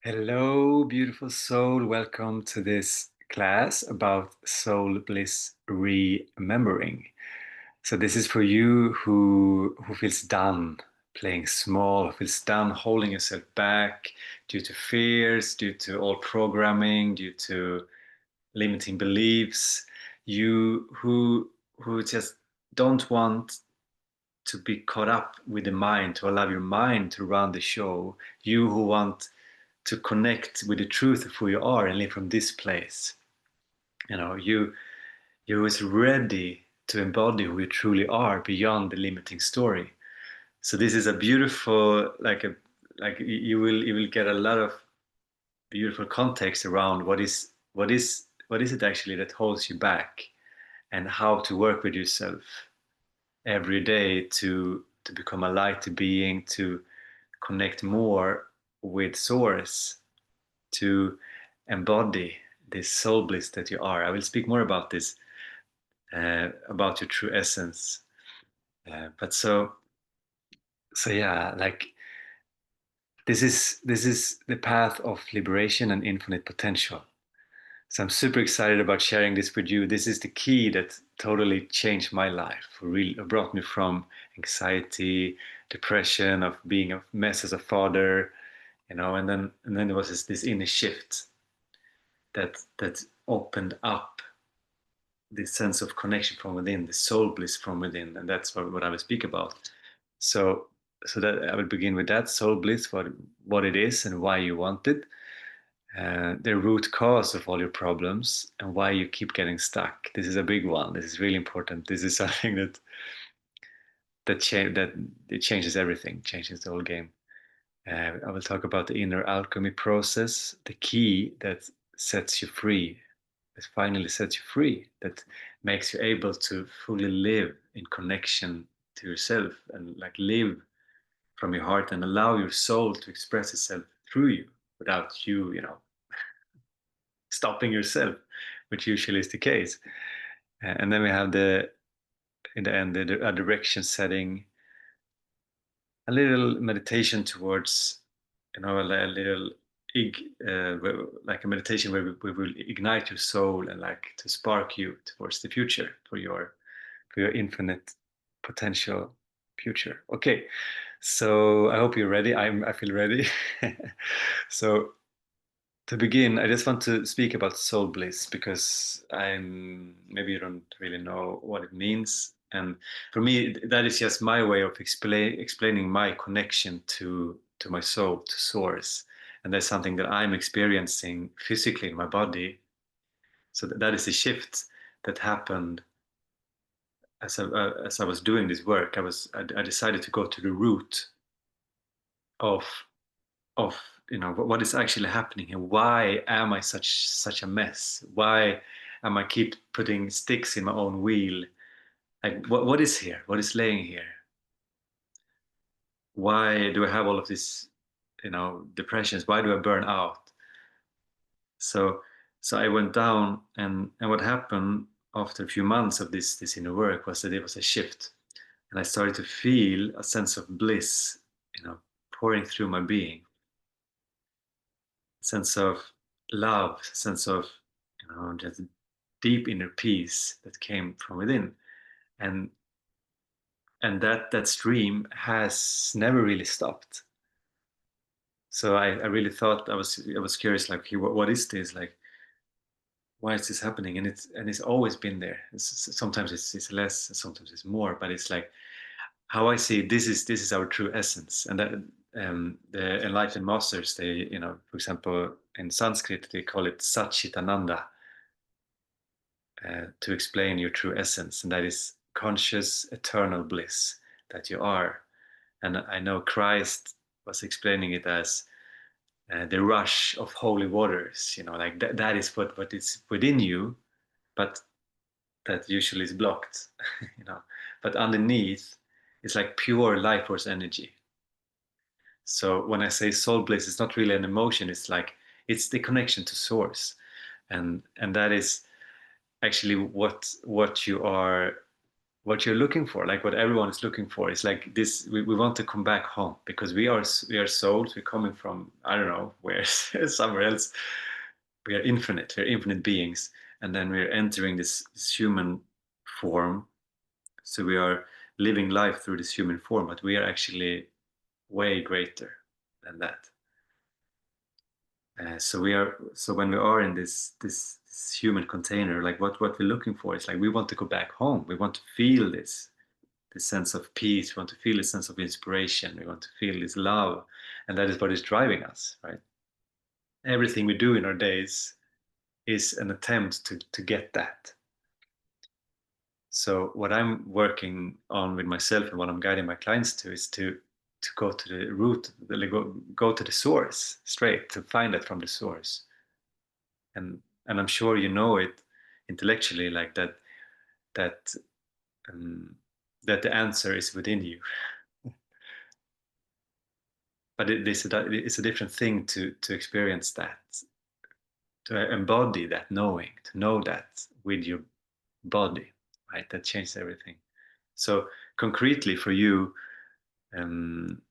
Hello, beautiful soul. Welcome to this class about soul bliss remembering. So this is for you who feels done playing small, who feels done holding yourself back due to fears, due to old programming, due to limiting beliefs. You who just don't want to be caught up with the mind, to allow your mind to run the show. You who want to connect with the truth of who you are and live from this place. You is ready to embody who you truly are beyond the limiting story. So this is a beautiful, you will get a lot of beautiful context around what is it actually that holds you back, and how to work with yourself every day to become a lighter being, to connect more with source, to embody this soul bliss that you are. I will speak more about this, about your true essence. But so yeah, like this is the path of liberation and infinite potential. So I'm super excited about sharing this with you. This is the key that totally changed my life. Really brought me from anxiety, depression, of being a mess as a father, and then there was this inner shift that opened up this sense of connection from within, the soul bliss from within, and that's what I will speak about. So, so that I will begin with that soul bliss, what it is and why you want it, the root cause of all your problems, and why you keep getting stuck. This is a big one. This is really important. This is something that it changes everything, changes the whole game. I will talk about the inner alchemy process, the key that sets you free, that finally sets you free, that makes you able to fully live in connection to yourself, and like live from your heart and allow your soul to express itself through you without you, stopping yourself, which usually is the case. And then we have in the end, a direction setting, a little meditation towards, a little like a meditation where we will ignite your soul and like to spark you towards the future, for your infinite potential future. Okay, so I hope you're ready. I feel ready. So to begin, I just want to speak about soul bliss, because maybe you don't really know what it means. And for me, that is just my way of explaining my connection to my soul, to source. And that's something that I'm experiencing physically in my body. So that is a shift that happened as I was doing this work. I decided to go to the root of of what is actually happening here. Why am I such a mess? Why am I keep putting sticks in my own wheel? Like, what is here? What is laying here? Why do I have all of these, depressions? Why do I burn out? So so I went down, and what happened after a few months of this inner work was that it was a shift, and I started to feel a sense of bliss, pouring through my being, sense of love, sense of, just deep inner peace that came from within. And and that stream has never really stopped. So I really thought, I was curious, like, what is this, like, why is this happening? And it's always been there. Sometimes it's less, sometimes it's more, but it's like, how I see it, this is our true essence. And that, the enlightened masters, they, for example, in Sanskrit they call it Satchitananda, to explain your true essence, and that is conscious eternal bliss that you are. And I know Christ was explaining it as, the rush of holy waters, like that is what is within you, but that usually is blocked. you know but underneath, it's like pure life force energy. So when I say soul bliss, it's not really an emotion. It's the connection to source, and that is actually what you are what you're looking for, like what everyone is looking for, is like this. We want to come back home because we are souls. We're coming from, I don't know where, somewhere else. We are infinite. We're infinite beings, and then we're entering this human form. So we are living life through this human form, but we are actually way greater than that. So when we are in this human container, like what we're looking for is like we want to go back home. We want to feel this sense of peace. We want to feel this sense of inspiration. We want to feel this love, and that is what is driving us, right? Everything we do in our days is an attempt to get that. So what I'm working on with myself and what I'm guiding my clients to is to go to the root, go to the source straight, to find it from the source. And I'm sure you know it intellectually, like that um, that the answer is within you. But it's a different thing to experience that, to embody that knowing, to know that with your body, right? That changes everything. So concretely for you, um,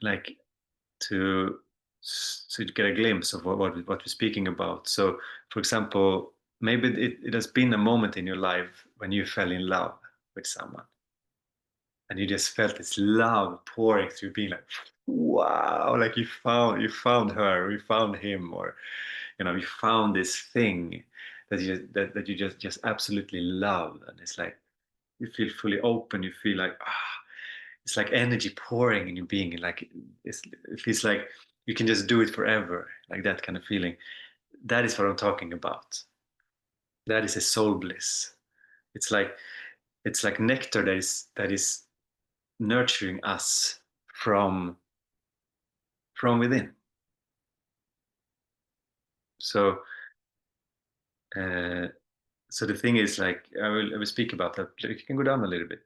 like to to get a glimpse of what we're speaking about. So, for example, maybe it has been a moment in your life when you fell in love with someone, and you just felt this love pouring through, being like, wow, like you found her, you found him, or you found this thing that you just absolutely love, and it's like you feel fully open. You feel like it's like energy pouring in your being, like it feels like you can just do it forever, like that kind of feeling. That is what I'm talking about. That is a soul bliss. It's like nectar that is nurturing us from within. So uh, so the thing is, like, I will speak about that. If you can go down a little bit.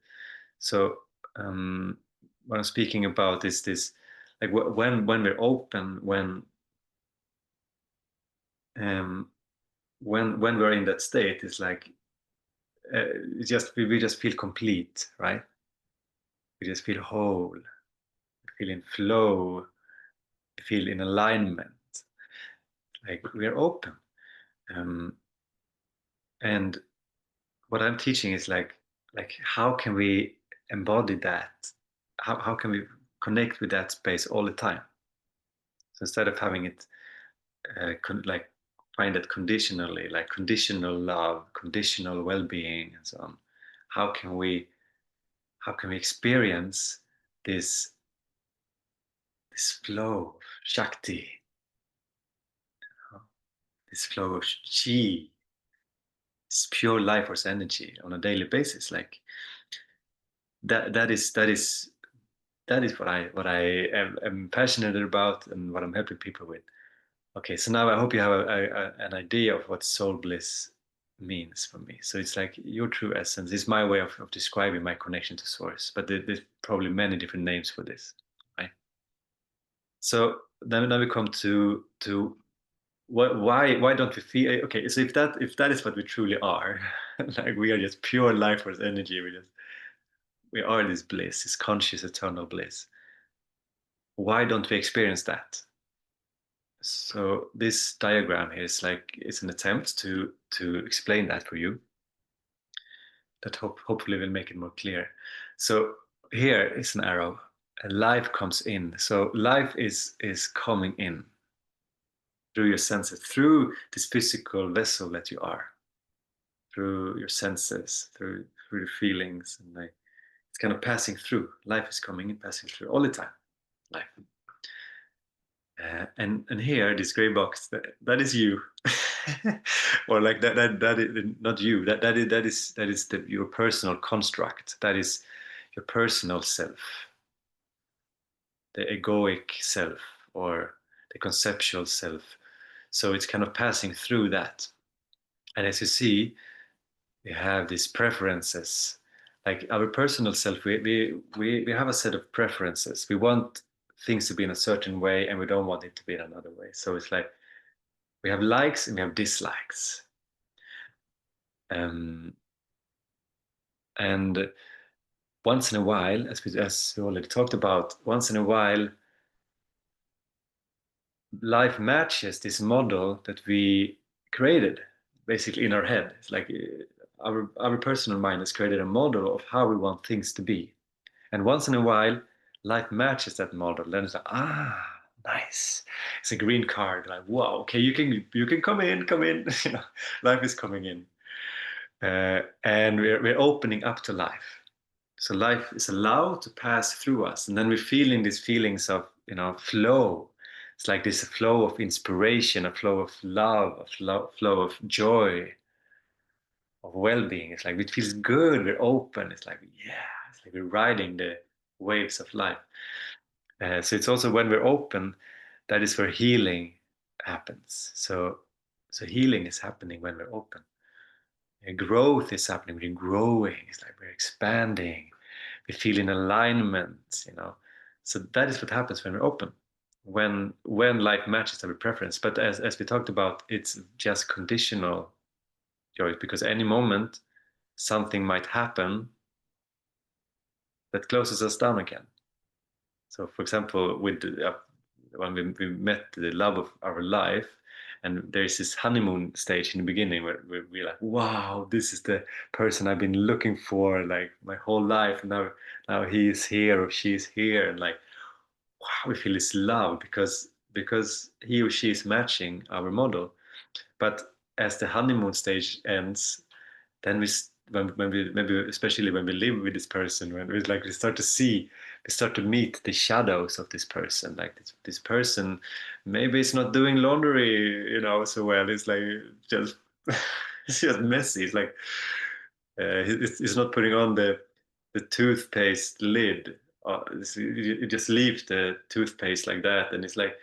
So um, what I'm speaking about is this, like when we're open, um, when we're in that state, it's like it's just we just feel complete, right? We just feel whole, we feel in flow, we feel in alignment, like we're open. Um, and what I'm teaching is like how can we embody that? How can we connect with that space all the time? So instead of having it like find it conditionally, like conditional love, conditional well-being, and so on, how can we experience this flow of Shakti, this flow of Chi, this pure life force energy on a daily basis? Like that is what I am passionate about and what I'm helping people with. Okay, so now I hope you have an idea of what soul bliss means for me. So it's like your true essence. It's my way of describing my connection to source, but there's probably many different names for this, right? So then we come to why don't we feel okay? So if that is what we truly are, like we are just pure life force energy. We are this bliss, this conscious eternal bliss. Why don't we experience that? So this diagram here is like it's an attempt to explain that for you. That hopefully will make it more clear. So here is an arrow. And life comes in. So life is coming in through your senses, through this physical vessel that you are, through your senses, through the feelings, and like it's kind of passing through. Life is coming in, passing through all the time. Life. And here, this gray box, that is you, or like that is not you. That is your personal construct. That is your personal self, the egoic self, or the conceptual self. So it's kind of passing through that. And as you see, we have these preferences. Like our personal self, we have a set of preferences. We want things to be in a certain way, and we don't want it to be in another way. So it's like we have likes and we have dislikes. Um, And once in a while, as we already talked about, once in a while, life matches this model that we created basically in our head. It's like our personal mind has created a model of how we want things to be. And once in a while, life matches that model. Then it's like, nice. It's a green card. Like, wow, okay, you can come in, come in. You know, life is coming in, and we're opening up to life. So life is allowed to pass through us, and then we're feeling these feelings of flow. It's like this flow of inspiration, a flow of love, flow of joy, of well-being. It's like it feels good. We're open. It's like it's like we're riding the waves of life. So it's also when we're open that is where healing happens. So healing is happening when we're open. Growth is happening. We're growing. It's like we're expanding. We feel in alignment. So that is what happens when we're open. When life matches our preference. But as we talked about, it's just conditional joy, because any moment something might happen that closes us down again. So, for example, when we met the love of our life, and there's this honeymoon stage in the beginning where we're like, wow, this is the person I've been looking for like my whole life. And now he is here or she is here, and like, wow, we feel this love because he or she is matching our model. But as the honeymoon stage ends, then when we maybe especially when we live with this person, when we start to meet the shadows of this person. Like this person maybe it's not doing laundry so well. It's like just it's just messy. It's like it's not putting on the toothpaste lid. You just leave the toothpaste like that, and it's like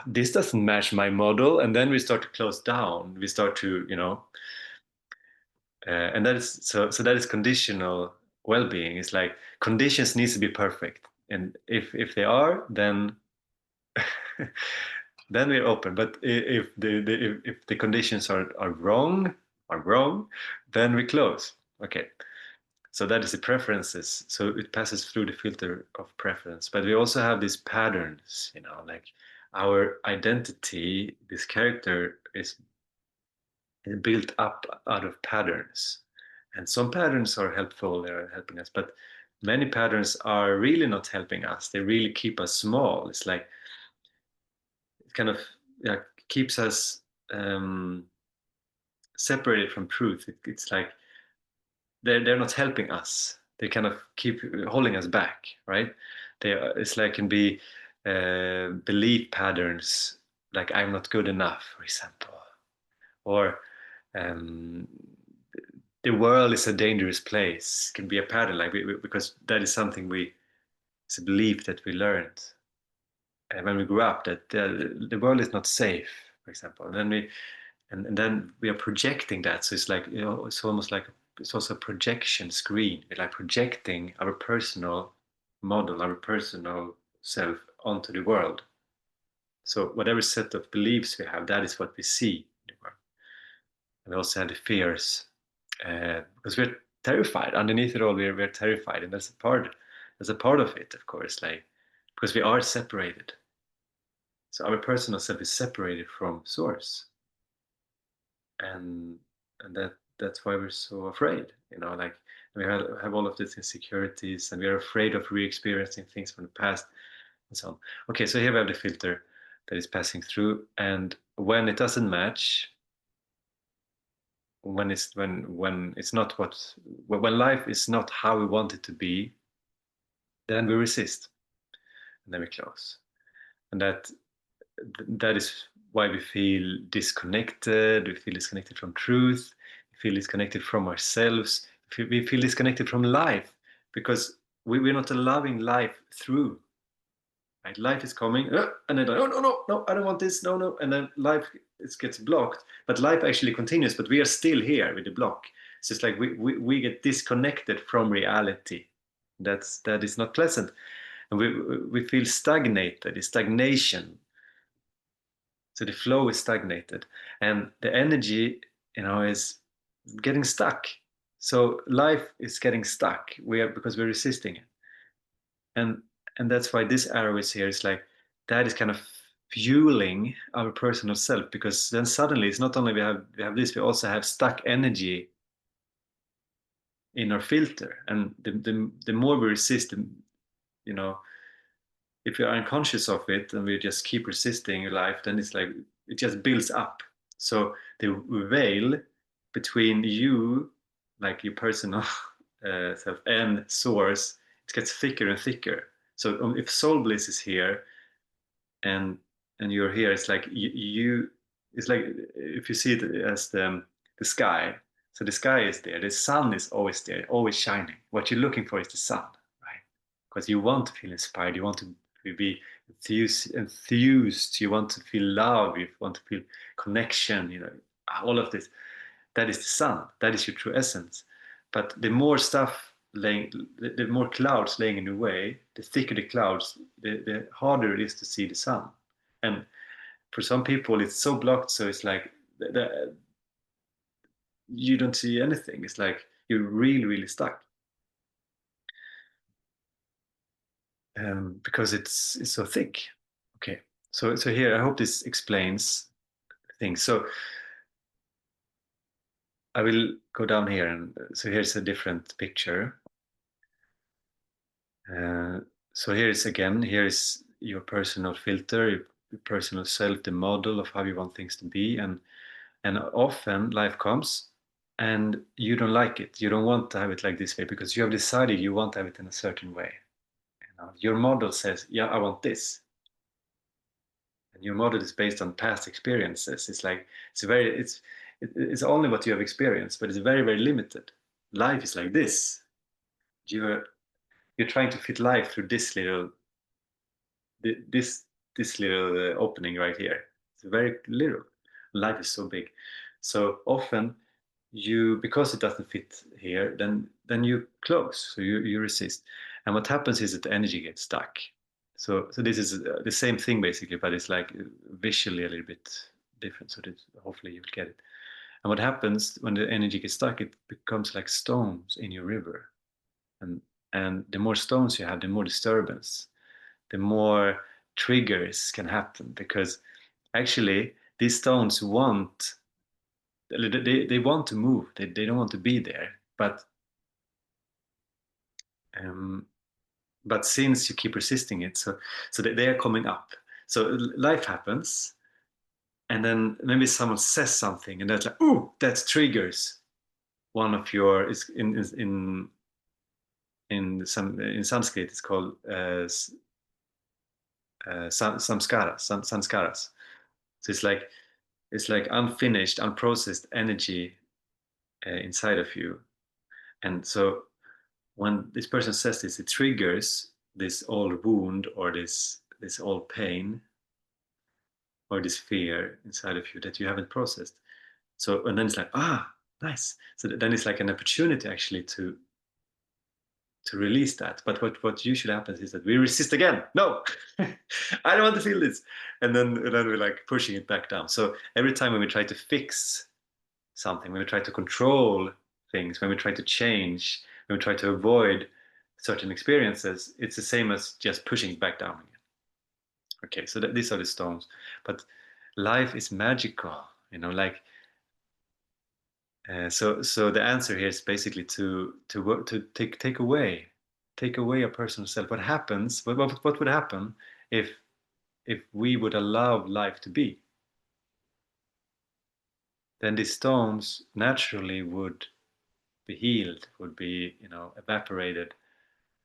this doesn't match my model. And then we start to close down. We start to and that is so that is conditional well-being. It's like conditions needs to be perfect, and if they are, then then we're open. But if the conditions are wrong, then we close. Okay, so that is the preferences. So it passes through the filter of preference. But we also have these patterns, like our identity, this character is built up out of patterns. And some patterns are helpful, they're helping us, but many patterns are really not helping us. They really keep us small. It's like it kind of keeps us separated from truth. It's like they're not helping us. They kind of keep holding us back, right? It's like can be belief patterns, like I'm not good enough, for example, or um, the world is a dangerous place can be a pattern, like because that is something it's a belief that we learned when we grew up, that the world is not safe, for example. And then we are projecting that. So it's like it's almost like it's also a projection screen. We're like projecting our personal model, our personal self onto the world. So whatever set of beliefs we have, that is what we see in the world. And we also have the fears, because we're terrified. Underneath it all, we're terrified, and that's a part of it, of course, like because we are separated. So our personal self is separated from source, and that's why we're so afraid. Like we have all of these insecurities, and we are afraid of re-experiencing things from the past, and so on. Okay, so here we have the filter that is passing through, and when it doesn't match, when it's not when life is not how we want it to be, then we resist, and then we close. And that is why we feel disconnected. We feel disconnected from truth. We feel disconnected from ourselves. We feel disconnected from life, because we're not allowing life through. Right? Life is coming, and then oh no, I don't want this, no, and then life gets blocked. But life actually continues, but we are still here with the block. So it's like we get disconnected from reality. That is not pleasant, and we feel stagnated. It's stagnation. So the flow is stagnated, and the energy, is getting stuck. So life is getting stuck. We are because we're resisting it, and that's why this arrow is here. It's like that is kind of fueling our personal self, because then suddenly it's not only we have this, we also have stuck energy in our filter, and the more we resist, you know, if you're unconscious of it and we just keep resisting life, then it's like it just builds up. So the veil between you, like your personal self, and source, it gets thicker and thicker. So if soul bliss is here, and you're here, it's like it's like if you see it as the sky. So the sky is there, the sun is always there, always shining. What you're looking for is the sun, right? Because you want to feel inspired, you want to be enthused, you want to feel love, you want to feel connection, all of this. That is the sun, that is your true essence. But the more stuff laying, the more clouds laying in the way, the thicker the clouds, the harder it is to see the sun. And for some people it's so blocked, so it's like you don't see anything. It's like you're really, really stuck, because it's so thick. Okay, so here I hope this explains things. So I will go down here, and so here's a different picture. Uh, so here is again, here is your personal filter, your personal self, the model of how you want things to be, and often life comes and you don't like it. You don't want to have it like this way because you have decided you want to have it in a certain way. Your model says, "Yeah, I want this," and your model is based on past experiences. It's like it's only what you have experienced, but it's very, very limited. Life is like this. You're you're trying to fit life through this little opening right here. It's very little. Life is so big. So often because it doesn't fit here, then you close. So you resist. And what happens is that the energy gets stuck. So this is the same thing basically, but it's like visually a little bit different. So that hopefully you'll get it. And what happens when the energy gets stuck, it becomes like stones in your river. And the more stones you have, the more disturbance, the more triggers can happen, because actually these stones they want to move, they don't want to be there, um, but since you keep resisting it, so they are coming up. So life happens, and then maybe someone says something, and that's like, ooh, that triggers one of your is in Sanskrit it's called sanskaras. So it's like unfinished, unprocessed energy inside of you. And so when this person says this, it triggers this old wound, or this old pain, or this fear inside of you that you haven't processed. So, and then it's like, nice. So then it's like an opportunity actually to release that. But what usually happens is that we resist again. No, I don't want to feel this, and then we're like pushing it back down. So every time when we try to fix something, when we try to control things, when we try to change, when we try to avoid certain experiences, it's the same as just pushing it back down again. Okay, so these are the stones. But life is magical, like so the answer here is basically to work to take away a personal self. What happens? What would happen if we would allow life to be? Then these stones naturally would be healed, would be evaporated,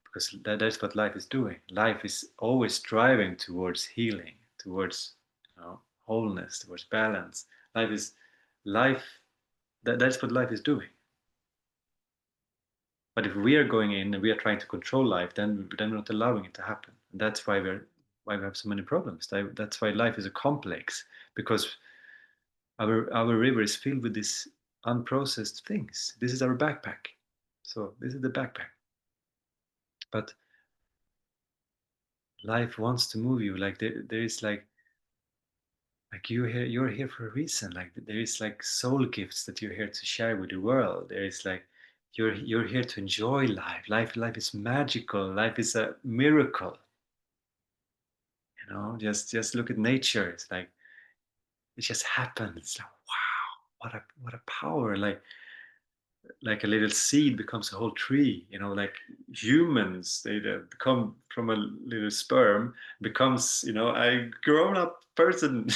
because that's what life is doing. Life is always striving towards healing, towards wholeness, towards balance. Life. That's what life is doing. But if we are going in and we are trying to control life, then we're not allowing it to happen. And that's why we have so many problems. That's why life is a complex, because our river is filled with these unprocessed things. This is our backpack. So this is the backpack. But life wants to move you. Like there is like you're here for a reason. Like there is like soul gifts that you're here to share with the world. There is like you're here to enjoy life is magical, life is a miracle. Just look at nature. It's like it just happens. It's like, wow, what a power. Like a little seed becomes a whole tree. Like humans, they come from a little sperm, becomes a grown-up person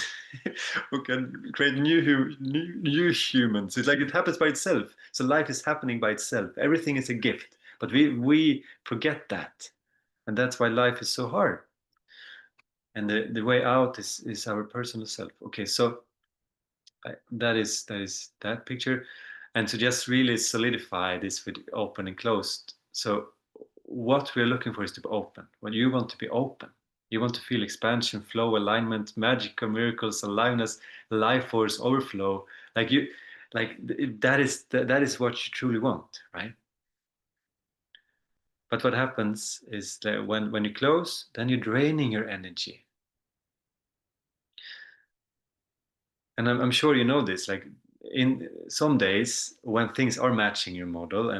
who can create new humans. It's like it happens by itself. So life is happening by itself. Everything is a gift, but we forget that, and that's why life is so hard. And the way out is our personal self. Okay, so that is that picture. And to just really solidify this with open and closed. So what we're looking for is to be open. When you want to be open, you want to feel expansion, flow, alignment, magical miracles, aliveness, life force, overflow. Like that is what you truly want, right? But what happens is that when you close, then you're draining your energy. And I'm sure you know this. Like in some days when things are matching your model,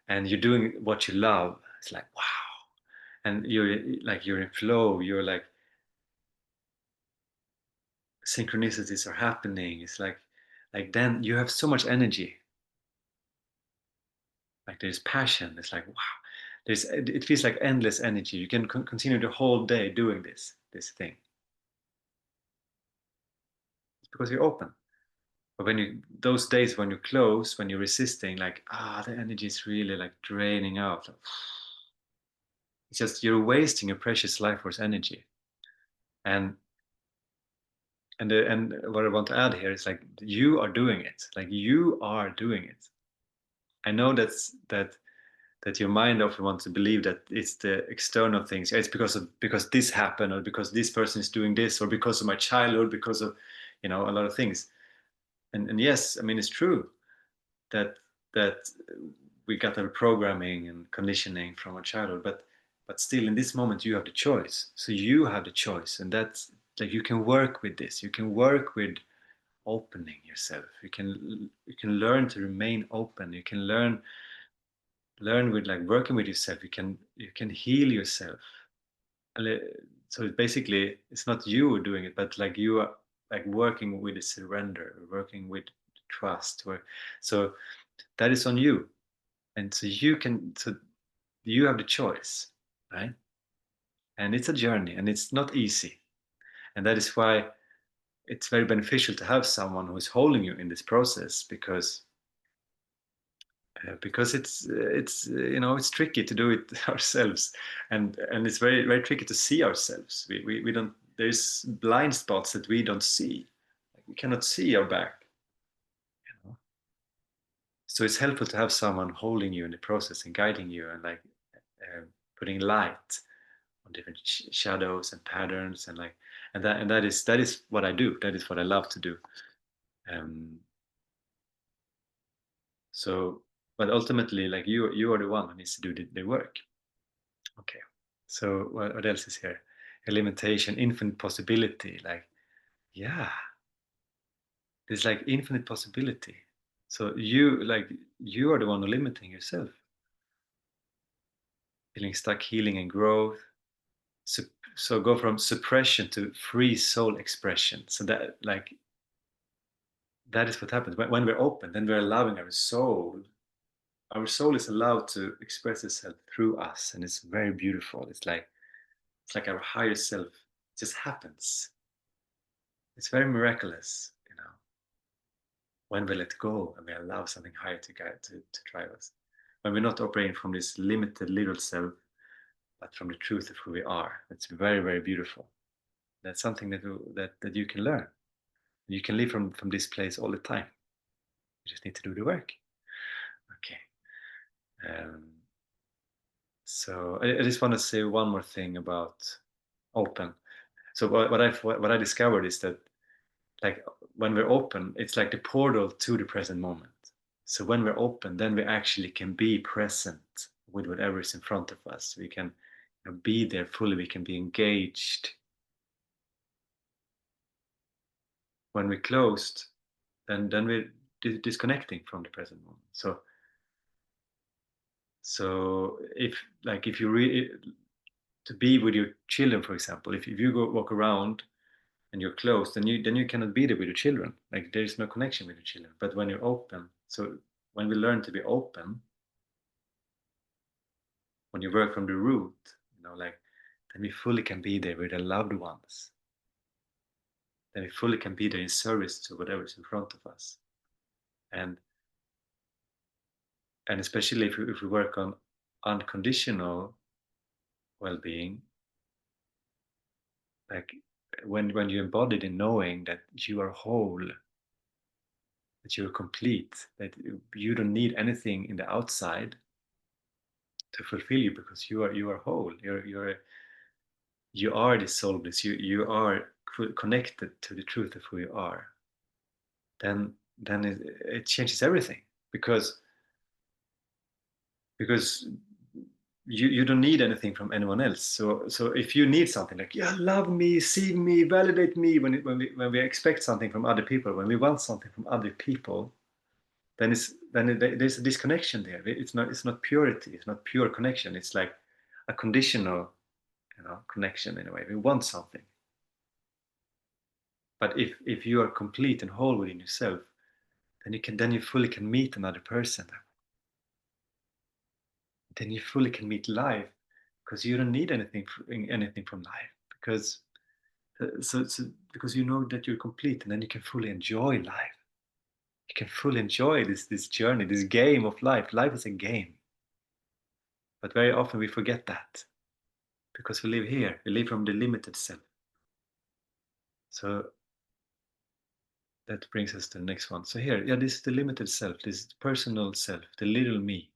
and you're doing what you love, it's like wow. And you're in flow. You're like synchronicities are happening. It's like then you have so much energy. Like there's passion. It's like wow. It feels like endless energy. You can continue the whole day doing this thing. It's because you're open. But when you those days when you close, when you're resisting, like the energy is really like draining out. Like, it's just you're wasting your precious life force energy. And and what I want to add here is like you are doing it. Like you are doing it. I know that your mind often wants to believe that it's the external things. It's because this happened, or because this person is doing this, or because of my childhood, because of a lot of things. And yes, I mean it's true that that we got our programming and conditioning from our childhood, but still in this moment you have the choice. So you have the choice, and that's like you can work with this. You can work with opening yourself. You can learn to remain open. You can learn with like working with yourself. You can heal yourself. So basically it's not you doing it, but like you are like working with the surrender, working with trust. So that is on you. And so you have the choice, right? And it's a journey, and it's not easy. And that is why it's very beneficial to have someone who is holding you in this process, because it's tricky to do it ourselves. And it's very very tricky to see ourselves. We don't There's blind spots that we don't see. Like we cannot see our back, you know? So it's helpful to have someone holding you in the process and guiding you, and like uh, putting light on different shadows and patterns, and that is what I do. That is what I love to do. um so but ultimately, like you are the one who needs to do the work. Okay, so what else is here? Limitation, infinite possibility. Like, yeah, there's like infinite possibility. So you are the one who limiting yourself. Feeling stuck, healing and growth. So, so go from suppression to free soul expression. So that is what happens when we're open. Then we're allowing our soul. Our soul is allowed to express itself through us, and it's very beautiful. It's like our higher self just happens. It's very miraculous, when we let go and we allow something higher to guide to drive us. When we're not operating from this limited little self, but from the truth of who we are. It's very, very beautiful. That's something that you can learn. You can live from this place all the time. You just need to do the work. Okay. Um, so I just want to say one more thing about open. So what I discovered is that, like, when we're open, it's like the portal to the present moment. So when we're open, then we actually can be present with whatever is in front of us. We can be there fully. We can be engaged. When we're closed, then we're disconnecting from the present moment. So So if you really to be with your children, for example, if you go walk around and you're closed, then you cannot be there with your children. Like there is no connection with your children. But when you're open, so when we learn to be open, when you work from the root, like then we fully can be there with our loved ones. Then we fully can be there in service to whatever's in front of us. And especially if we work on unconditional well-being, like when you embodied in knowing that you are whole, that you're complete, that you don't need anything in the outside to fulfill you, because you are whole. You are this soul bliss. You are connected to the truth of who you are. Then it changes everything, because because you don't need anything from anyone else. So if you need something, like, yeah, love me, see me, validate me, when we expect something from other people, when we want something from other people, there's a disconnection there. It's not purity. It's not pure connection. It's like a conditional, connection in a way. We want something. But if you are complete and whole within yourself, then you fully can meet another person. Then you fully can meet life, because you don't need anything from life, because because you know that you're complete, and then you can fully enjoy life. You can fully enjoy this journey, this game of life. Life is a game, but very often we forget that, because we live here. We live from the limited self. So that brings us to the next one. So here, yeah, this is the limited self, this is the personal self, the little me,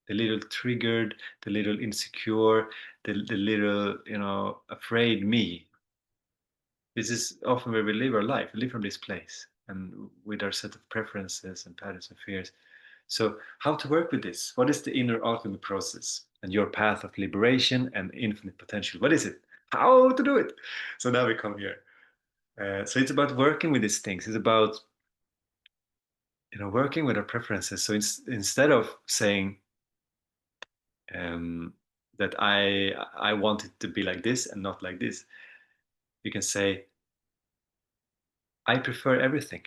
the little triggered, the little insecure, the little, afraid me. This is often where we live our life. We live from this place, and with our set of preferences and patterns and fears. So how to work with this? What is the inner alchemy process and your path of liberation and infinite potential? What is it? How to do it? So now we come here. So it's about working with these things. It's about working with our preferences. So instead of saying that I want it to be like this and not like this, you can say, I prefer everything.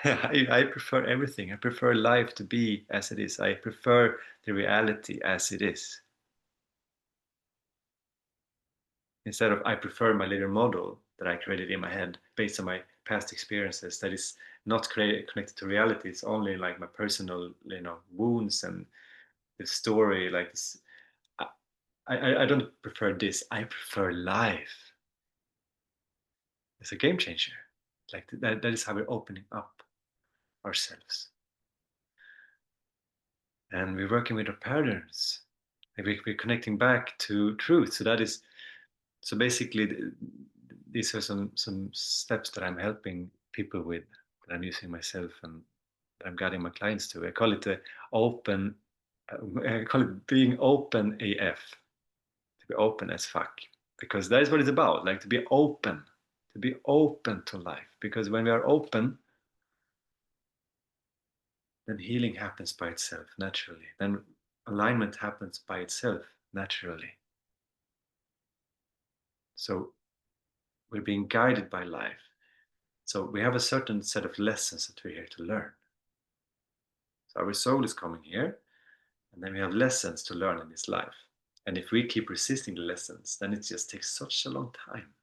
I prefer everything. I prefer life to be as it is. I prefer the reality as it is. Instead of I prefer my little model that I created in my head based on my past experiences, that is not connected to reality. It's only like my personal, wounds and the story. Like this, I don't prefer this. I prefer life. It's a game changer. Like that is how we're opening up ourselves, and we're working with our patterns. We're connecting back to truth. So basically, these are some steps that I'm helping people with, that I'm using myself, and that I'm guiding my clients to. I call it open. I call it being open AF. To be open as fuck, because that is what it's about. Like to be open to life. Because when we are open, then healing happens by itself naturally. Then alignment happens by itself naturally. So we're being guided by life. So we have a certain set of lessons that we're here to learn. So our soul is coming here, and then we have lessons to learn in this life. And if we keep resisting the lessons, then it just takes such a long time.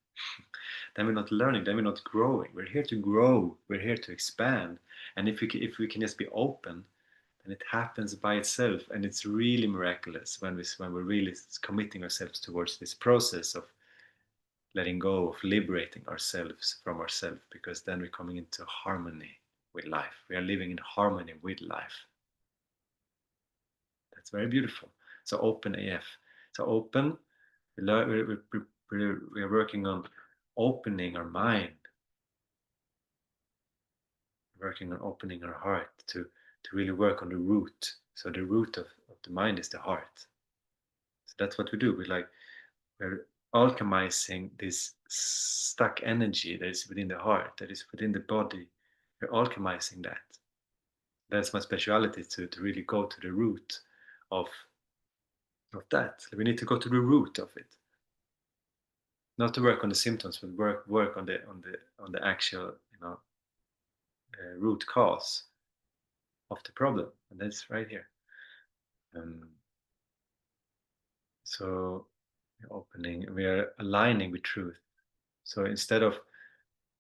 Then we're not learning, then we're not growing. We're here to grow, we're here to expand. And if we can just be open, then it happens by itself. And it's really miraculous when we're really committing ourselves towards this process of letting go, of liberating ourselves from ourselves, because then we're coming into harmony with life. We are living in harmony with life. That's very beautiful. So open AF. So open, we are working on opening our mind, working on opening our heart to really work on the root. So the root of the mind is the heart. So that's what we do. We're alchemizing this stuck energy that is within the heart, that is within the body. We're alchemizing that. That's my speciality, to really go to the root of that. We need to go to the root of it, not to work on the symptoms, but work on the actual, root cause of the problem, and that's right here. Um, so opening, we are aligning with truth. So instead of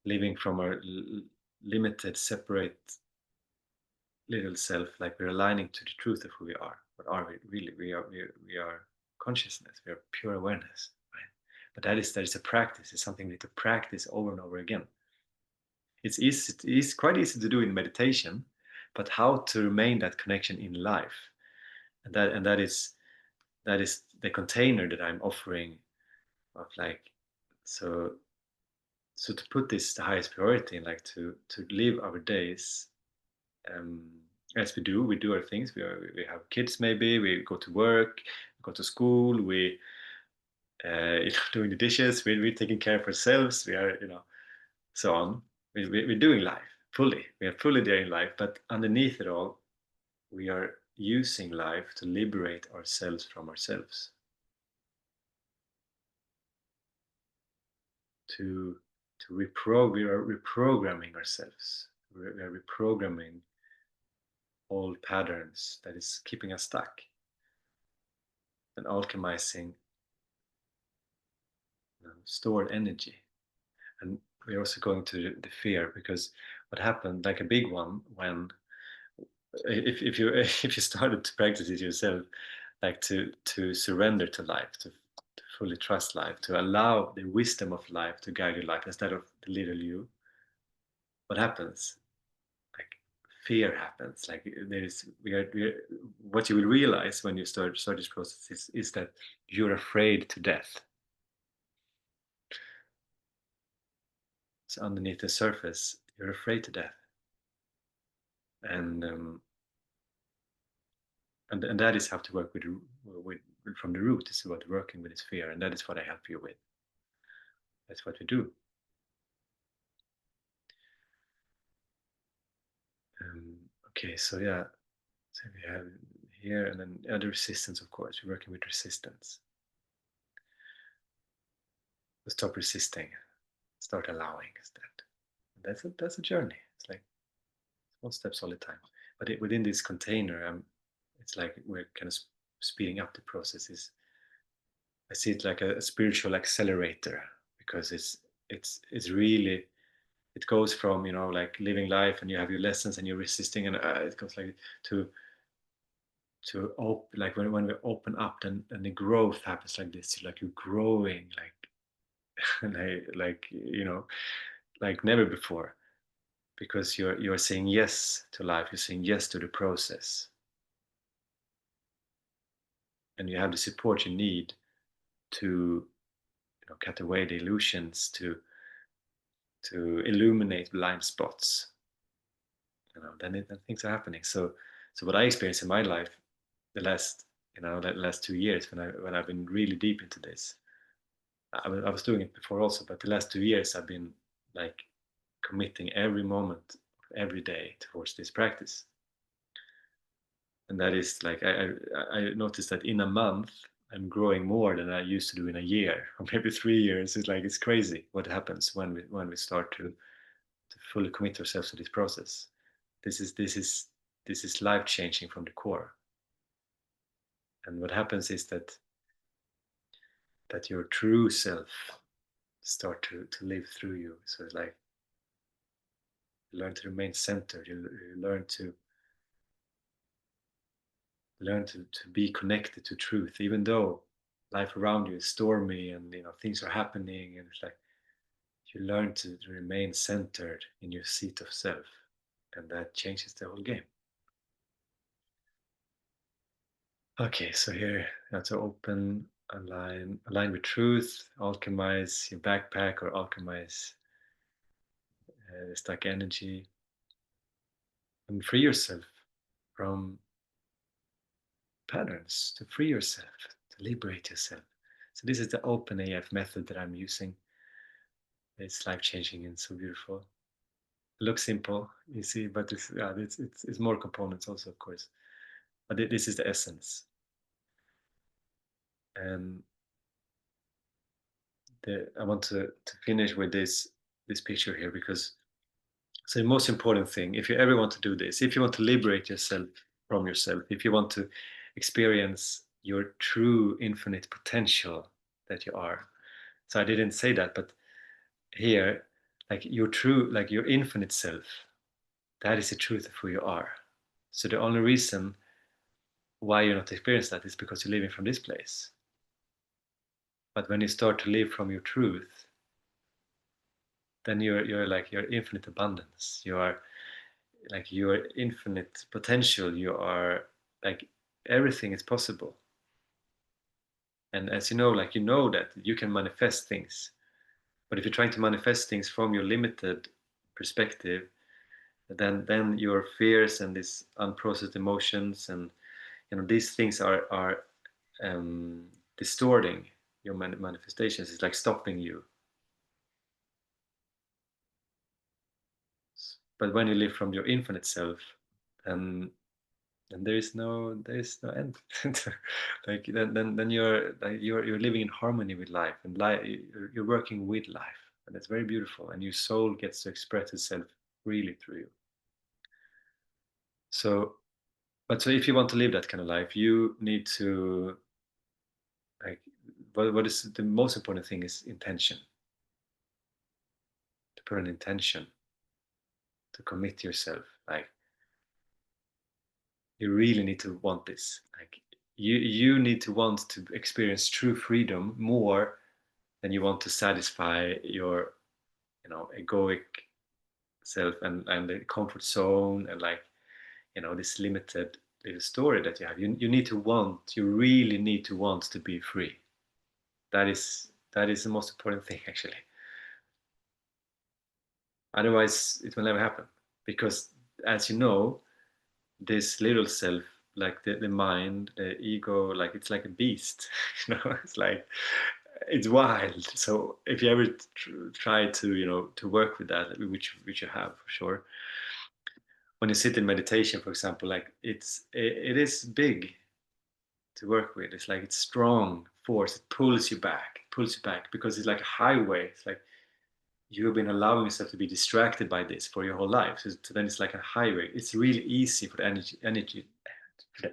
living from our limited, separate little self, like we're aligning to the truth of who we are. What are we really? We are consciousness. We are pure awareness, right? But that is a practice. It's something we need to practice over and over again. It's easy. It's quite easy to do in meditation, but how to remain that connection in life, and that is the container that I'm offering of like, so to put this the highest priority, and like to live our days, um, as we do our things. We have kids, maybe we go to work, we go to school, we doing the dishes, we're taking care of ourselves, we are, so on. We're doing life fully. We are fully there in life, but underneath it all, we are using life to liberate ourselves from ourselves, to we are reprogramming ourselves. We are reprogramming old patterns that is keeping us stuck, and alchemizing, stored energy. And we're also going to the fear, because what happened, like a big one, when if you if you started to practice it yourself, like to surrender to life, to fully trust life, to allow the wisdom of life to guide your life instead of the little you, what happens? Like fear happens. Like there is we are what you will realize when you start this process is that you're afraid to death. So underneath the surface, you're afraid to death, and and that is how to work with from the root. Is about working with this fear, and that is what I help you with. That's what we do. Okay, so yeah, so we have here, and then other resistance. Of course, we're working with resistance. So stop resisting, start allowing instead. That's a journey. It's like small steps all the time, but within this container, it's like we're kind of speeding up the processes. I see it like a spiritual accelerator, because it's really, it goes from, like living life, and you have your lessons and you're resisting, and it goes like to open, like when we open up, then the growth happens like this. Like you're growing like like never before, because you're saying yes to life, you're saying yes to the process, and you have the support you need to, cut away the illusions, to illuminate blind spots. Then things are happening. So what I experienced in my life, the last, the last 2 years, when I've been really deep into this, I was doing it before also, but the last 2 years I've been like committing every moment every day towards this practice. And that is like, I noticed that in a month I'm growing more than I used to do in a year, or maybe 3 years. It's like, it's crazy what happens when we start to fully commit ourselves to this process. This is life changing from the core. And what happens is that your true self start to live through you. So it's like you learn to remain centered. You learn to be connected to truth, even though life around you is stormy, and things are happening, and it's like you learn to remain centered in your seat of self, and that changes the whole game. Okay, so here you have to open, align with truth, alchemize your backpack, or alchemize stuck energy, and free yourself from patterns, to free yourself, to liberate yourself. So this is the open AF method that I'm using. It's life changing and so beautiful. It looks simple, you see, but it's more components also, of course. But this is the essence. And I want to finish with this picture here, because it's the most important thing. If you ever want to do this, if you want to liberate yourself from yourself, if you want to experience your true infinite potential that you are. So I didn't say that, but here, like your true, like your infinite self, that is the truth of who you are. So the only reason why you're not experiencing that is because you're living from this place. But when you start to live from your truth, then you're like your infinite abundance. You are like your infinite potential. You are like everything is possible. And as you know, like you know that you can manifest things. But if you're trying to manifest things from your limited perspective, then your fears and these unprocessed emotions and these things are um, distorting your manifestations. It's like stopping you. But when you live from your infinite self, then there is no end. Like then you're living in harmony with life, and life you're working with life, and it's very beautiful. And your soul gets to express itself freely through you. So, but so if you want to live that kind of life, you need to like what is the most important thing is intention. To put an intention, to commit yourself. Like you really need to want this. Like you need to want to experience true freedom more than you want to satisfy your egoic self and the comfort zone, and like this limited little story that you have. You need to want, you really need to want to be free. That is the most important thing, actually. Otherwise it will never happen, because as you know, this little self, like the mind, the ego, like it's like a beast. It's like it's wild. So if you ever try to to work with that, which you have for sure, when you sit in meditation, for example, like it is big to work with. It's like it's strong force. It pulls you back, because it's like a highway. It's like you've been allowing yourself to be distracted by this for your whole life. So then it's like a highway. It's really easy for the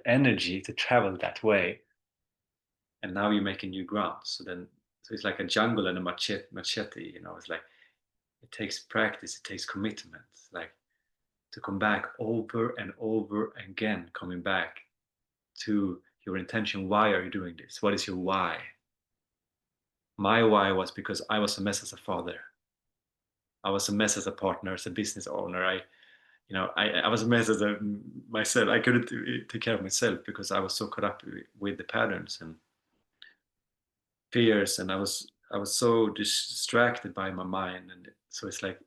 energy to travel that way. And now you're making new ground. So it's like a jungle and a machete. It's like it takes practice, it takes commitment, like to come back over and over again, coming back to your intention. Why are you doing this? What is your why? My why was because I was a mess as a father. I was a mess as a partner, as a business owner. I was a mess as a myself. I couldn't take care of myself because I was so caught up with the patterns and fears, and I was so distracted by my mind. And so it's like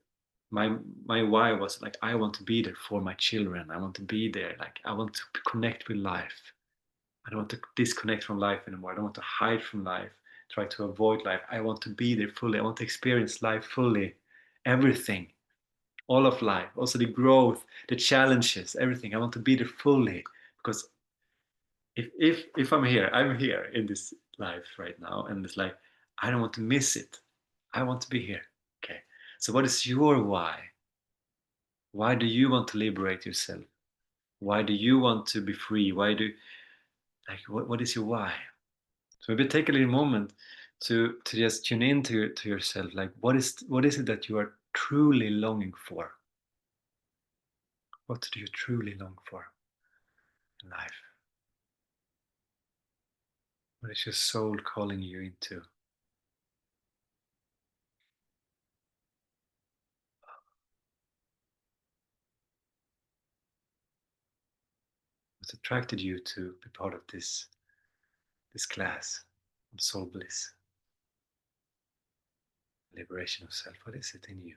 my why was like, I want to be there for my children. I want to be there. Like I want to connect with life. I don't want to disconnect from life anymore. I don't want to hide from life, try to avoid life. I want to be there fully. I want to experience life fully, everything, all of life, also the growth, the challenges, everything. I want to be there fully, because if I'm here in this life right now, and it's like I don't want to miss it. I want to be here. Okay. So what is your why? Why do you want to liberate yourself? Why do you want to be free? Why do like what is your why? So maybe take a little moment to just tune in to yourself. Like what is it that you are truly longing for? What do you truly long for in life? What is your soul calling you into? What attracted you to be part of this class on soul bliss, liberation of self? What is it in you?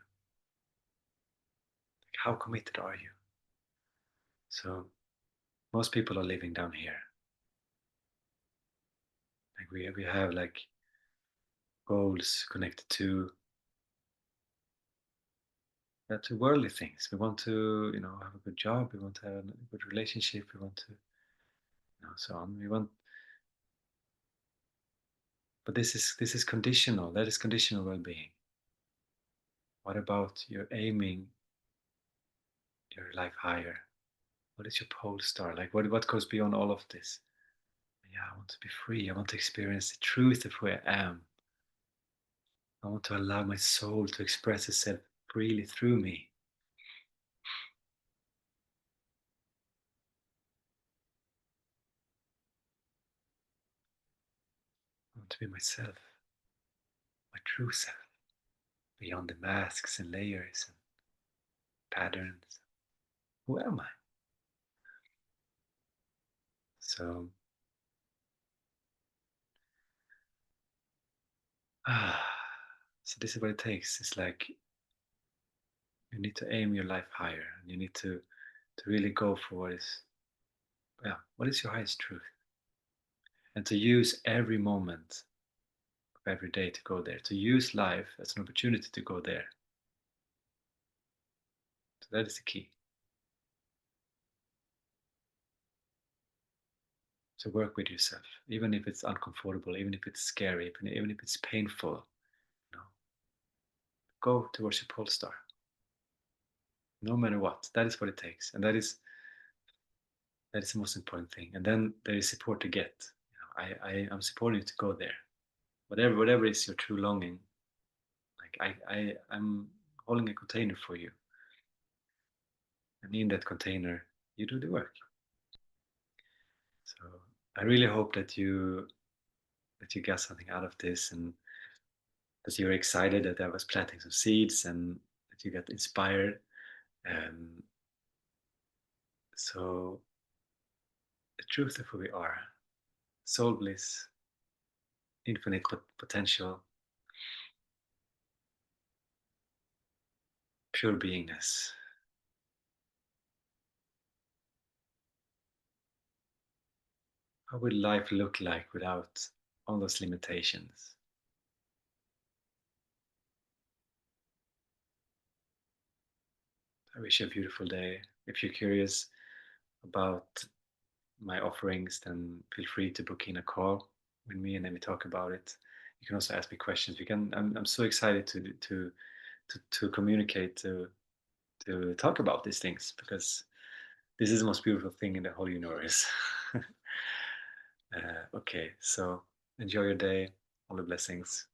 Like how committed are you? So most people are living down here. Like we have like goals connected to worldly things. We want to have a good job. We want to have a good relationship. We want to so on. We want But this is conditional. That is conditional well-being. What about you're aiming your life higher? What is your pole star? Like what goes beyond all of this? Yeah, I want to be free. I want to experience the truth of who I am. I want to allow my soul to express itself freely through me. I want to be myself, my true self, beyond the masks and layers and patterns. Who am I? So, ah, so this is what it takes. It's like you need to aim your life higher, and you need to really go for what is your highest truth, and to use every moment of every day to go there. To use life as an opportunity to go there. So that is the key. To work with yourself, even if it's uncomfortable, even if it's scary, even if it's painful. You know, go towards your pole star, no matter what. That is what it takes, and that is the most important thing. And then there is support to get. You know, I'm supporting you to go there. Whatever is your true longing, like I'm holding a container for you, and in that container, you do the work. So I really hope that you got something out of this, and that you're excited that I was planting some seeds, and that you got inspired. Um, so the truth of who we are, soul bliss, infinite potential, pure beingness. How would life look like without all those limitations? I wish you a beautiful day. If you're curious about my offerings, then feel free to book in a call with me, and then we talk about it. You can also ask me questions. We can. I'm so excited to communicate, to talk about these things, because this is the most beautiful thing in the whole universe. Okay, so enjoy your day. All the blessings.